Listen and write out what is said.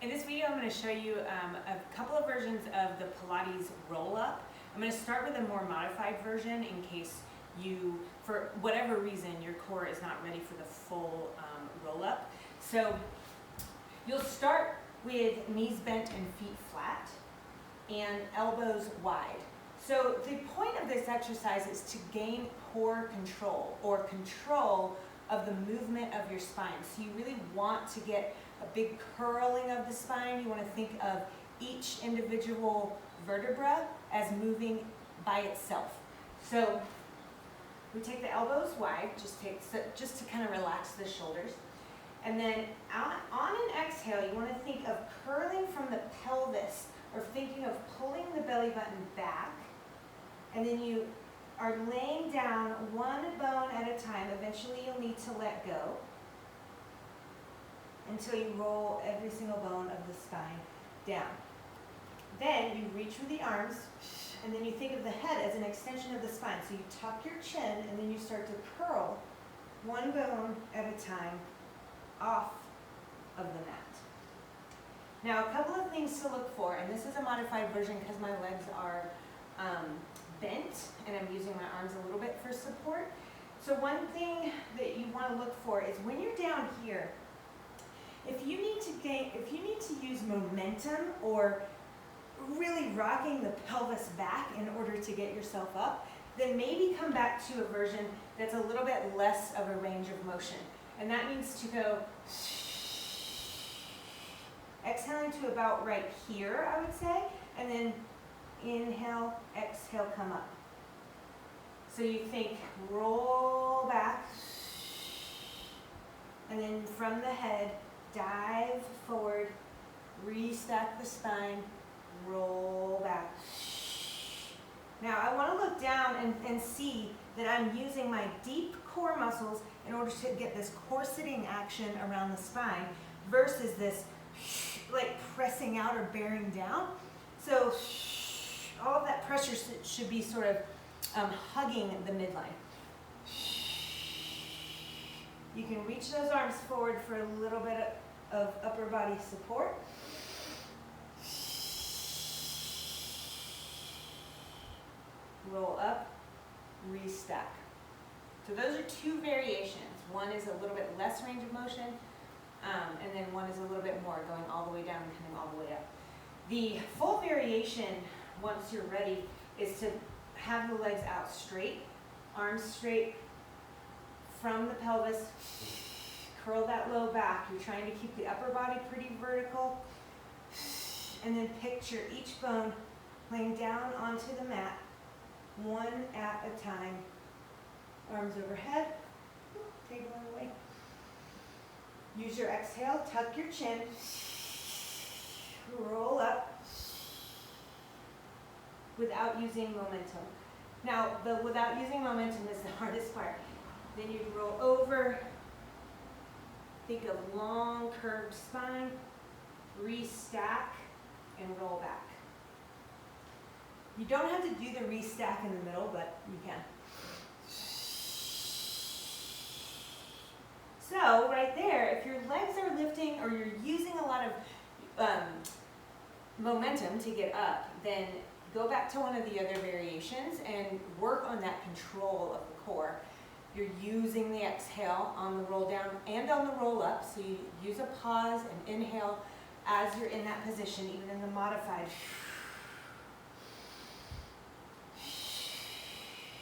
In this video, I'm going to show you a couple of versions of the Pilates roll-up. I'm going to start with a more modified version in case you, for whatever reason, your core is not ready for the full roll-up. So you'll start with knees bent and feet flat and elbows wide. So the point of this exercise is to gain core control or control of the movement of your spine. So you really want to get a big curling of the spine. You want to think of each individual vertebra as moving by itself. So we take the elbows wide, just to kind of relax the shoulders. And then on an exhale, you want to think of curling from the pelvis or thinking of pulling the belly button back. And then you are laying down one bone at a time. Eventually you'll need to let go until you roll every single bone of the spine down. Then you reach with the arms, and then you think of the head as an extension of the spine. So you tuck your chin, and then you start to curl one bone at a time off of the mat. Now, a couple of things to look for, and this is a modified version because my legs are bent, and I'm using my arms a little bit for support. So one thing that you want to look for is when you're down here, if you need to use momentum or really rocking the pelvis back in order to get yourself up, then maybe come back to a version that's a little bit less of a range of motion. And that means to go exhaling to about right here, I would say, and then inhale, exhale, come up. So you think roll back, and then from the head, dive forward, restack the spine, roll back. Now I want to look down and see that I'm using my deep core muscles in order to get this corseting action around the spine versus this like pressing out or bearing down. So all of that pressure should be sort of hugging the midline. You can reach those arms forward for a little bit of upper body support. Roll up, restack. So those are two variations. One is a little bit less range of motion, and then one is a little bit more, going all the way down and coming all the way up. The full variation, once you're ready, is to have the legs out straight, arms straight from the pelvis, curl that low back. You're trying to keep the upper body pretty vertical, and then picture each bone laying down onto the mat, one at a time. Arms overhead, table away. Use your exhale, tuck your chin, roll up without using momentum. Now, the without using momentum is the hardest part. Then you roll over, think of long curved spine, restack, and roll back. You don't have to do the restack in the middle, but you can. So right there, if your legs are lifting or you're using a lot of momentum to get up, then go back to one of the other variations and work on that control of the core. You're using the exhale on the roll down and on the roll up, so you use a pause and inhale as you're in that position, even in the modified.